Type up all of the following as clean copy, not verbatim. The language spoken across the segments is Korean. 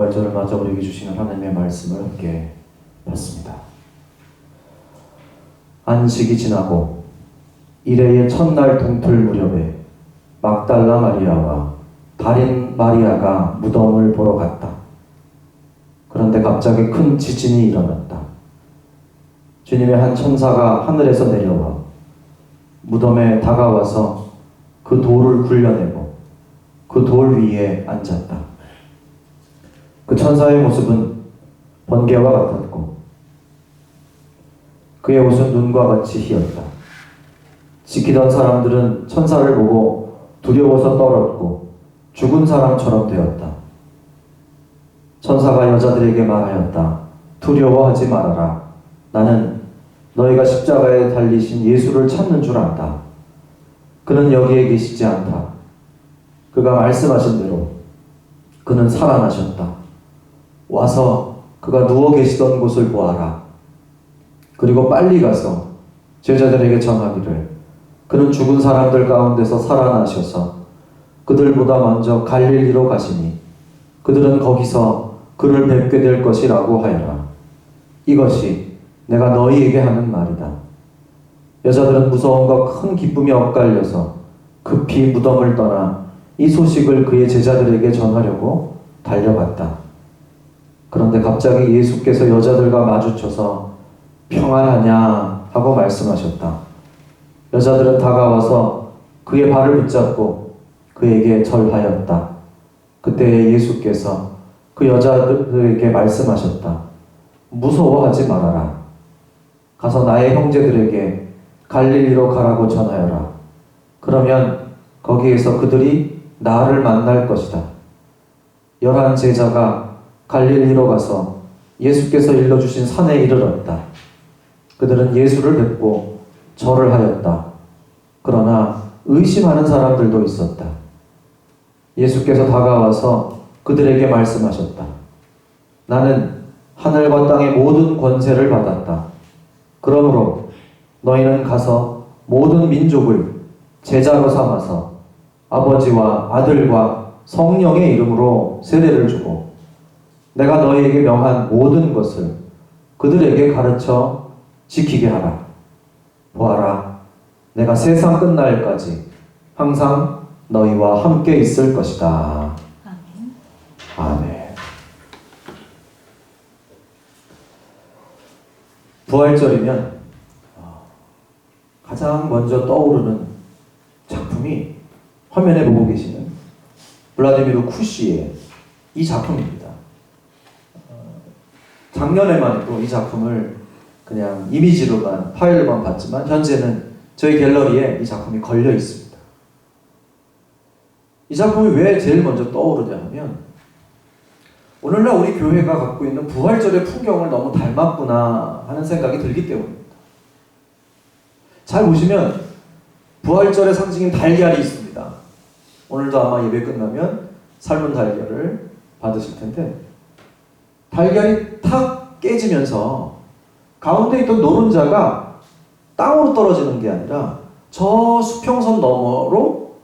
부활절을 맞아 우리에게 주시는 하나님의 말씀을 함께 봤습니다. 안식이 지나고 이레의 첫날 동틀 무렵에 막달라 마리아와 달인 마리아가 무덤을 보러 갔다. 그런데 갑자기 큰 지진이 일어났다. 주님의 한 천사가 하늘에서 내려와 무덤에 다가와서 그 돌을 굴려내고 그 돌 위에 앉았다. 그 천사의 모습은 번개와 같았고 그의 옷은 눈과 같이 희었다. 지키던 사람들은 천사를 보고 두려워서 떨었고 죽은 사람처럼 되었다. 천사가 여자들에게 말하였다. 두려워하지 말아라. 나는 너희가 십자가에 달리신 예수를 찾는 줄 안다. 그는 여기에 계시지 않다. 그가 말씀하신 대로 그는 살아나셨다. 와서 그가 누워 계시던 곳을 보아라. 그리고 빨리 가서 제자들에게 전하기를 그는 죽은 사람들 가운데서 살아나셔서 그들보다 먼저 갈릴리로 가시니 그들은 거기서 그를 뵙게 될 것이라고 하여라. 이것이 내가 너희에게 하는 말이다. 여자들은 무서움과 큰 기쁨이 엇갈려서 급히 무덤을 떠나 이 소식을 그의 제자들에게 전하려고 달려갔다. 그런데 갑자기 예수께서 여자들과 마주쳐서 평안하냐 하고 말씀하셨다. 여자들은 다가와서 그의 발을 붙잡고 그에게 절하였다. 그때 예수께서 그 여자들에게 말씀하셨다. 무서워하지 말아라. 가서 나의 형제들에게 갈릴리로 가라고 전하여라. 그러면 거기에서 그들이 나를 만날 것이다. 11 제자가 갈릴리로 가서 예수께서 일러주신 산에 이르렀다. 그들은 예수를 뵙고 절을 하였다. 그러나 의심하는 사람들도 있었다. 예수께서 다가와서 그들에게 말씀하셨다. 나는 하늘과 땅의 모든 권세를 받았다. 그러므로 너희는 가서 모든 민족을 제자로 삼아서 아버지와 아들과 성령의 이름으로 세례를 주고 내가 너희에게 명한 모든 것을 그들에게 가르쳐 지키게 하라. 보아라, 내가 세상 끝날까지 항상 너희와 함께 있을 것이다. 아멘. 아멘. 부활절이면 가장 먼저 떠오르는 작품이 화면에 보고 계시는 블라디미르 쿠시의 이 작품입니다. 작년에만 해도 이 작품을 그냥 이미지로만 파일로만 봤지만 현재는 저희 갤러리에 이 작품이 걸려 있습니다. 이 작품이 왜 제일 먼저 떠오르냐 하면 오늘날 우리 교회가 갖고 있는 부활절의 풍경을 너무 닮았구나 하는 생각이 들기 때문입니다. 잘 보시면 부활절의 상징인 달걀이 있습니다. 오늘도 아마 예배 끝나면 삶은 달걀을 받으실 텐데 달걀이 탁 깨지면서 가운데 있던 노른자가 땅으로 떨어지는 게 아니라 저 수평선 너머로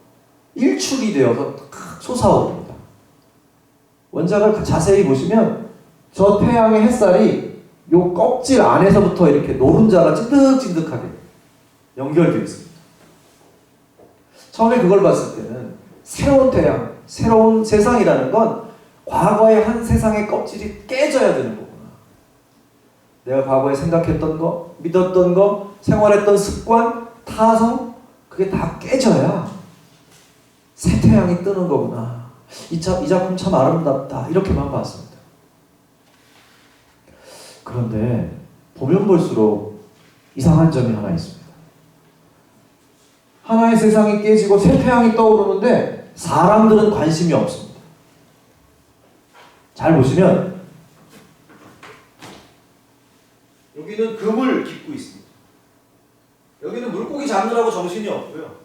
일축이 되어서 솟아오릅니다. 원작을 자세히 보시면 저 태양의 햇살이 요 껍질 안에서부터 이렇게 노른자가 찐득찐득하게 연결되어 있습니다. 처음에 그걸 봤을 때는 새로운 태양, 새로운 세상이라는 건 과거의 한 세상의 껍질이 깨져야 되는 거구나. 내가 과거에 생각했던 거, 믿었던 거, 생활했던 습관, 타성, 그게 다 깨져야 새 태양이 뜨는 거구나. 이 작품 참 아름답다. 이렇게만 봤습니다. 그런데 보면 볼수록 이상한 점이 하나 있습니다. 하나의 세상이 깨지고 새 태양이 떠오르는데 사람들은 관심이 없습니다. 잘 보시면 여기는 금을 깃고 있습니다. 여기는 물고기 잡느라고 정신이 없고요.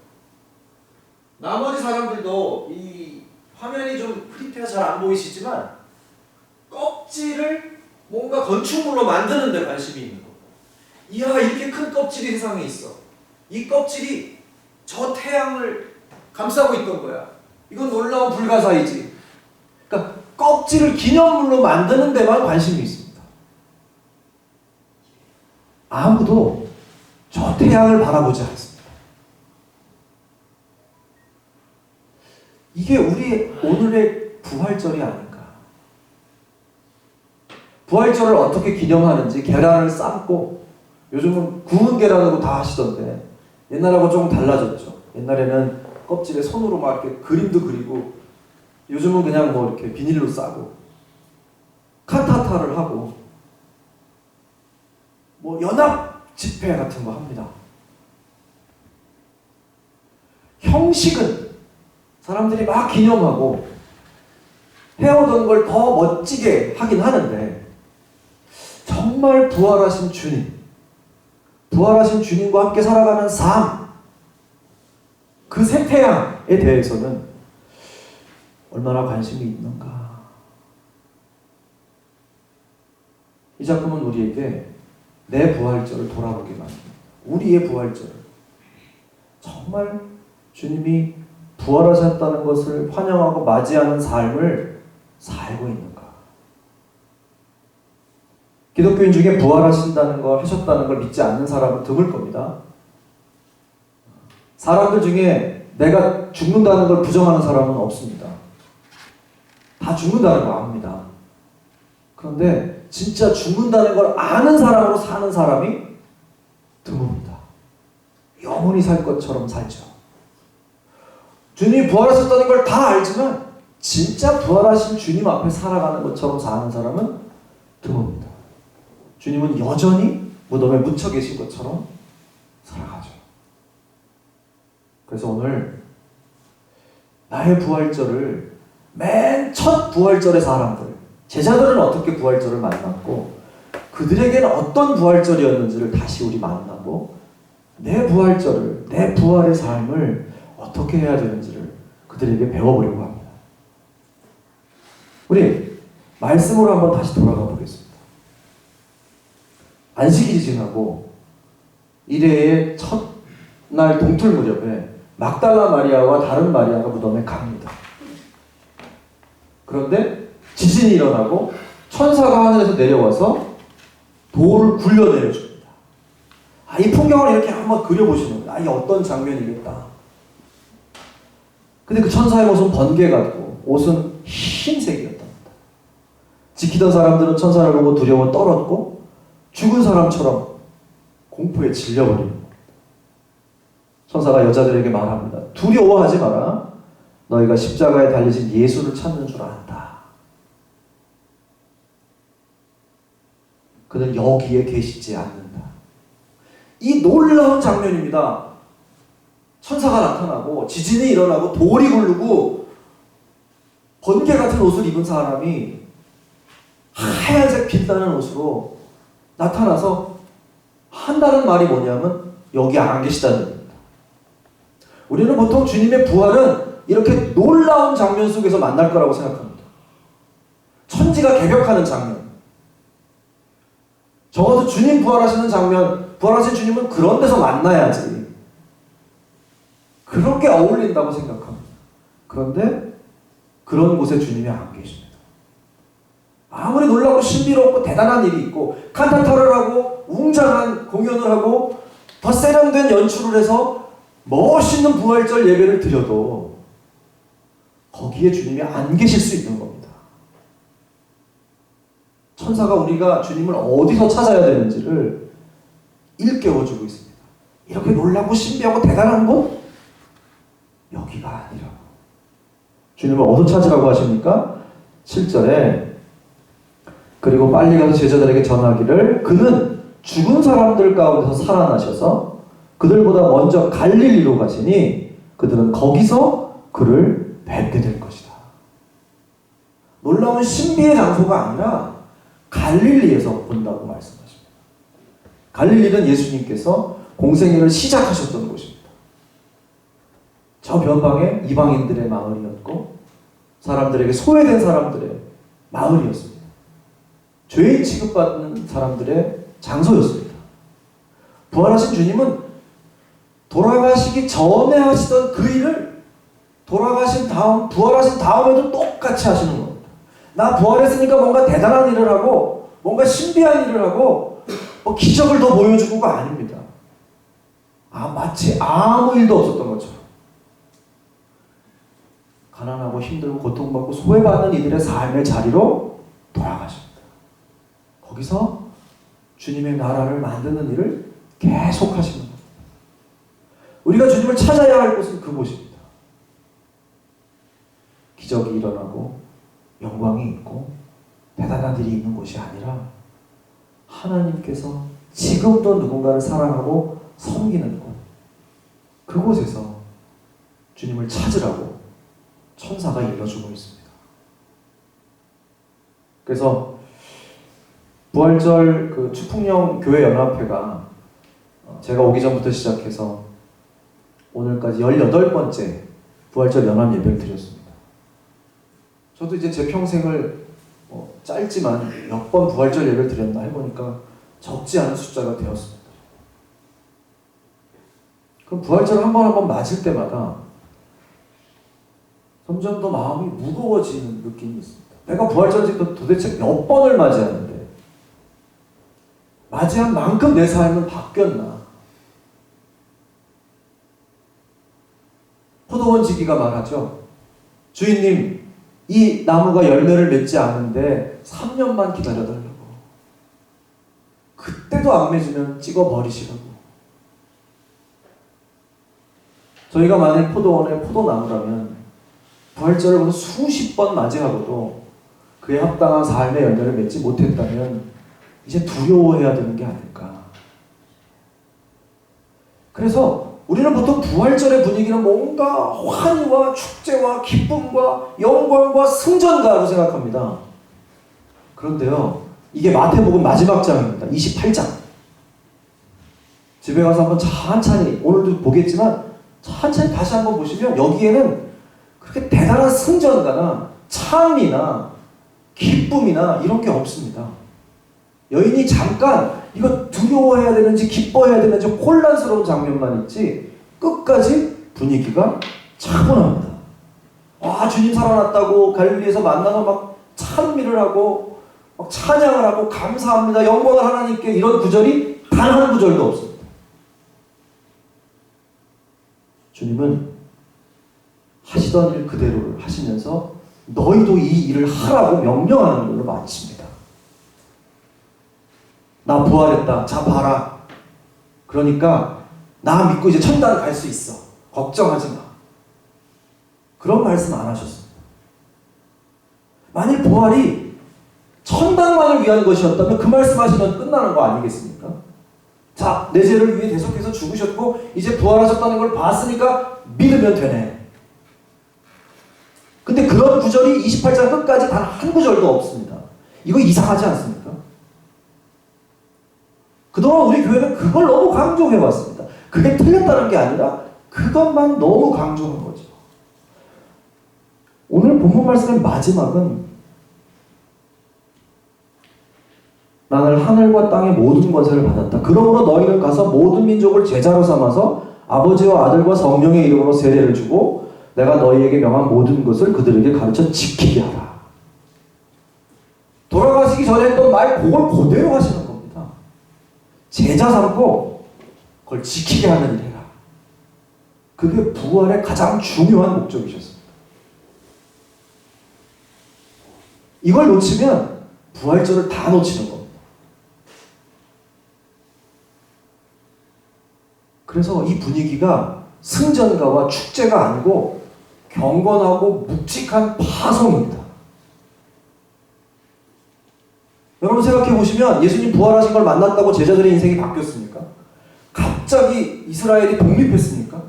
나머지 사람들도 이 화면이 좀 흐릿해서 잘 안 보이시지만 껍질을 뭔가 건축물로 만드는 데 관심이 있는 겁니다. 이야, 이렇게 큰 껍질이 세상에 있어. 이 껍질이 저 태양을 감싸고 있던 거야. 이건 놀라운 불가사이지. 그러니까 껍질을 기념물로 만드는 데만 관심이 있습니다. 아무도 저 태양을 바라보지 않습니다. 이게 우리 오늘의 부활절이 아닌가. 부활절을 어떻게 기념하는지 계란을 삶고, 요즘은 구운 계란으로 다 하시던데 옛날하고 조금 달라졌죠. 옛날에는 껍질에 손으로 막 이렇게 그림도 그리고, 요즘은 그냥 뭐 이렇게 비닐로 싸고 칸타타를 하고 뭐 연합 집회 같은 거 합니다. 형식은 사람들이 막 기념하고 해오던 걸 더 멋지게 하긴 하는데, 정말 부활하신 주님, 부활하신 주님과 함께 살아가는 삶, 그 새 태양에 대해서는 얼마나 관심이 있는가. 이 작품은 우리에게 내 부활절을 돌아보게 만듭니다. 우리의 부활절, 정말 주님이 부활하셨다는 것을 환영하고 맞이하는 삶을 살고 있는가. 기독교인 중에 부활하신다는 걸, 하셨다는 걸 믿지 않는 사람은 드물 겁니다. 사람들 중에 내가 죽는다는 걸 부정하는 사람은 없습니다. 다 죽는다는 거 압니다. 그런데 진짜 죽는다는 걸 아는 사람으로 사는 사람이 드뭅니다. 영원히 살 것처럼 살죠. 주님이 부활하셨다는 걸 다 알지만 진짜 부활하신 주님 앞에 살아가는 것처럼 사는 사람은 드뭅니다. 주님은 여전히 무덤에 묻혀 계신 것처럼 살아가죠. 그래서 오늘 나의 부활절을, 맨 첫 부활절의 사람들, 제자들은 어떻게 부활절을 만났고 그들에게는 어떤 부활절이었는지를 다시 우리 만나고, 내 부활절을, 내 부활의 삶을 어떻게 해야 되는지를 그들에게 배워보려고 합니다. 우리 말씀으로 한번 다시 돌아가 보겠습니다. 안식일이 지나고 일회의 첫날 동틀 무렵에 막달라 마리아와 다른 마리아가 무덤에 갑니다. 그런데 지진이 일어나고 천사가 하늘에서 내려와서 돌을 굴려내려줍니다. 이 풍경을 이렇게 한번 그려보시는 거예요. 이게 어떤 장면이겠다. 근데 그 천사의 모습은 번개 같고 옷은 흰색이었답니다. 지키던 사람들은 천사를 보고 두려워 떨었고 죽은 사람처럼 공포에 질려버립니다. 천사가 여자들에게 말합니다. 두려워하지 마라. 너희가 십자가에 달리신 예수를 찾는 줄 안다. 그는 여기에 계시지 않는다. 이 놀라운 장면입니다. 천사가 나타나고 지진이 일어나고 돌이 굴르고 번개 같은 옷을 입은 사람이 하얀색 빛나는 옷으로 나타나서 한다는 말이 뭐냐면 여기 안 계시다는 겁니다. 우리는 보통 주님의 부활은 이렇게 놀라운 장면 속에서 만날 거라고 생각합니다. 천지가 개벽하는 장면. 적어도 주님 부활하시는 장면, 부활하신 주님은 그런 데서 만나야지. 그런 게 어울린다고 생각합니다. 그런데 그런 곳에 주님이 안 계십니다. 아무리 놀라고 신비롭고 대단한 일이 있고 칸타타를 하고 웅장한 공연을 하고 더 세련된 연출을 해서 멋있는 부활절 예배를 드려도 거기에 주님이 안 계실 수 있는 겁니다. 천사가 우리가 주님을 어디서 찾아야 되는지를 일깨워주고 있습니다. 이렇게 놀라고 신비하고 대단한 곳? 여기가 아니라고. 주님을 어디서 찾으라고 하십니까? 7절에 그리고 빨리 가서 제자들에게 전하기를 그는 죽은 사람들 가운데서 살아나셔서 그들보다 먼저 갈릴리로 가시니 그들은 거기서 그를 뵙게 될 것이다. 놀라운 신비의 장소가 아니라 갈릴리에서 본다고 말씀하십니다. 갈릴리는 예수님께서 공생애를 시작하셨던 곳입니다. 저 변방에 이방인들의 마을이었고 사람들에게 소외된 사람들의 마을이었습니다. 죄인 취급받는 사람들의 장소였습니다. 부활하신 주님은 돌아가시기 전에 하시던 그 일을 돌아가신 다음, 부활하신 다음에도 똑같이 하시는 겁니다. 나 부활했으니까 뭔가 대단한 일을 하고 뭔가 신비한 일을 하고 뭐 기적을 더 보여주고가 아닙니다. 마치 아무 일도 없었던 것처럼 가난하고 힘들고 고통받고 소외받는 이들의 삶의 자리로 돌아가십니다. 거기서 주님의 나라를 만드는 일을 계속 하시는 겁니다. 우리가 주님을 찾아야 할 곳은 그곳입니다. 기적이 일어나고 영광이 있고 대단한 일이 있는 곳이 아니라 하나님께서 지금도 누군가를 사랑하고 섬기는 곳, 그곳에서 주님을 찾으라고 천사가 일러주고 있습니다. 그래서 부활절 그 추풍령 교회 연합회가 제가 오기 전부터 시작해서 오늘까지 18번째 부활절 연합 예배를 드렸습니다. 저도 이제 제 평생을 짧지만 몇 번 부활절 예배를 드렸나 해보니까 적지 않은 숫자가 되었습니다. 그럼 부활절을 한 번 맞을 때마다 점점 더 마음이 무거워지는 느낌이 있습니다. 내가 부활절 도대체 몇 번을 맞이하는데 맞이한 만큼 내 삶은 바뀌었나? 포도원 지기가 말하죠. 주인님, 이 나무가 열매를 맺지 않는데 3년만 기다려달라고. 그때도 안 맺으면 찍어버리시라고. 저희가 만일 포도원의 포도나무라면 부활절을 수십 번 맞이하고도 그에 합당한 삶의 열매를 맺지 못했다면 이제 두려워해야 되는 게 아닐까. 그래서 우리는 보통 부활절의 분위기는 뭔가 환희와 축제와 기쁨과 영광과 승전가로 생각합니다. 그런데요, 이게 마태복음 마지막 장입니다. 28장. 집에 가서 한번 천천히, 오늘도 보겠지만 천천히 다시 한번 보시면 여기에는 그렇게 대단한 승전가나 찬미나 기쁨이나 이런 게 없습니다. 여인이 잠깐 이거 두려워해야 되는지 기뻐해야 되는지 혼란스러운 장면만 있지 끝까지 분위기가 차분합니다. 주님 살아났다고 갈릴리에서 만나서 막 찬미를 하고 막 찬양을 하고 감사합니다. 영광을 하나님께, 이런 구절이 단 한 구절도 없습니다. 주님은 하시던 일 그대로를 하시면서 너희도 이 일을 하라고 명령하는 걸로 마칩니다. 나 부활했다. 자 봐라. 그러니까 나 믿고 이제 천당 갈 수 있어. 걱정하지 마. 그런 말씀 안 하셨습니다. 만일 부활이 천당만을 위한 것이었다면 그 말씀하시면 끝나는 거 아니겠습니까? 자, 내 죄를 위해 대속해서 죽으셨고 이제 부활하셨다는 걸 봤으니까 믿으면 되네. 근데 그런 구절이 28장 끝까지 단 한 구절도 없습니다. 이거 이상하지 않습니까? 그동안 우리 교회는 그걸 너무 강조해왔습니다. 그게 틀렸다는 게 아니라 그것만 너무 강조한 거죠. 오늘 본문 말씀의 마지막은 나는 하늘과 땅의 모든 권세를 받았다. 그러므로 너희는 가서 모든 민족을 제자로 삼아서 아버지와 아들과 성령의 이름으로 세례를 주고 내가 너희에게 명한 모든 것을 그들에게 가르쳐 지키게 하라. 돌아가시기 전에 했던 말 그걸 그대로 하시는 겁니다. 제자 삼고 그걸 지키게 하는 일 해라. 그게 부활의 가장 중요한 목적이셨습니다. 이걸 놓치면 부활절을 다 놓치는 겁니다. 그래서 이 분위기가 승전가와 축제가 아니고 경건하고 묵직한 파송입니다. 여러분 생각해 보시면 예수님 부활하신 걸 만났다고 제자들의 인생이 바뀌었습니까? 갑자기 이스라엘이 독립했습니까?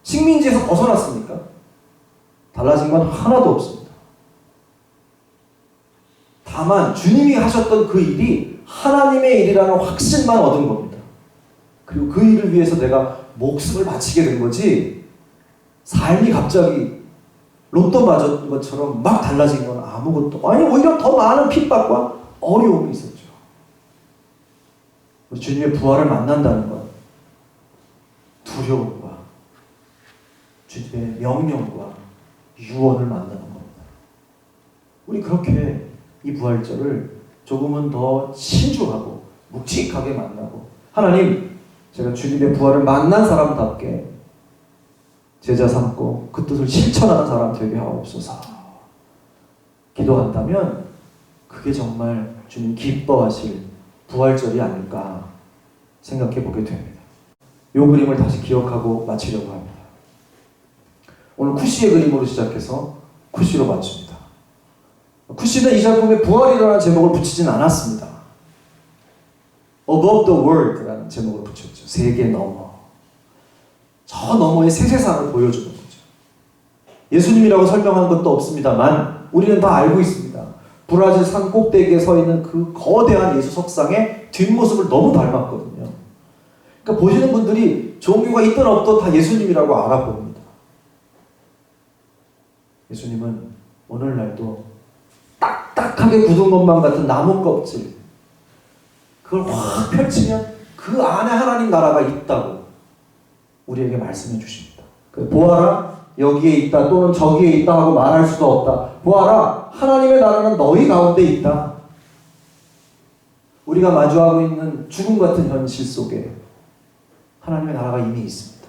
식민지에서 벗어났습니까? 달라진 건 하나도 없습니다. 다만 주님이 하셨던 그 일이 하나님의 일이라는 확신만 얻은 겁니다. 그리고 그 일을 위해서 내가 목숨을 바치게 된 거지 삶이 갑자기 로또 맞은 것처럼 막 달라진 건 아무것도, 아니 오히려 더 많은 핍박과 어려움이 있었죠. 우리 주님의 부활을 만난다는 건 두려움과 주님의 명령과 유언을 만나는 겁니다. 우리 그렇게 이 부활절을 조금은 더 신중하고 묵직하게 만나고, 하나님, 제가 주님의 부활을 만난 사람답게 제자 삼고 그 뜻을 실천하는 사람 되게 하옵소서 기도한다면 그게 정말 주님 기뻐하실 부활절이 아닐까 생각해 보게 됩니다. 이 그림을 다시 기억하고 마치려고 합니다. 오늘 쿠시의 그림으로 시작해서 쿠시로 마칩니다. 쿠시는 이 작품에 부활이라는 제목을 붙이진 않았습니다. Above the World라는 제목을 붙였죠. 세계 너머. 저 너머의 새 세상을 보여주는 거죠. 예수님이라고 설명한 것도 없습니다만 우리는 다 알고 있습니다. 브라질 산 꼭대기에 서 있는 그 거대한 예수 석상의 뒷모습을 너무 닮았거든요. 그러니까 보시는 분들이 종교가 있든 없든 다 예수님이라고 알아봅니다. 예수님은 오늘날도 딱딱하게 굳은 것만 같은 나무 껍질, 그걸 확 펼치면 그 안에 하나님 나라가 있다고 우리에게 말씀해 주십니다. 보아라, 여기에 있다 또는 저기에 있다 하고 말할 수도 없다. 보아라, 하나님의 나라는 너희 가운데 있다. 우리가 마주하고 있는 죽음 같은 현실 속에 하나님의 나라가 이미 있습니다.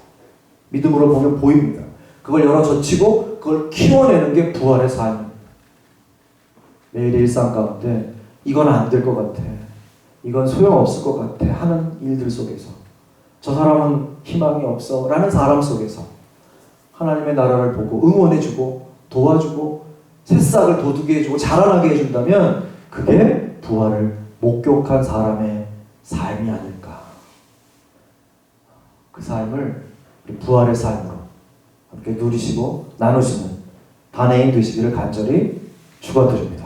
믿음으로 보면 보입니다. 그걸 열어젖히고 그걸 키워내는 게 부활의 삶입니다. 매일의 일상 가운데 이건 안 될 것 같아, 이건 소용없을 것 같아 하는 일들 속에서, 저 사람은 희망이 없어 라는 사람 속에서 하나님의 나라를 보고 응원해주고 도와주고 새싹을 도두게 해주고 자라나게 해준다면 그게 부활을 목격한 사람의 삶이 아닐까. 그 삶을 우리 부활의 삶으로 함께 누리시고 나누시는 단해인 되시기를 간절히 축원드립니다.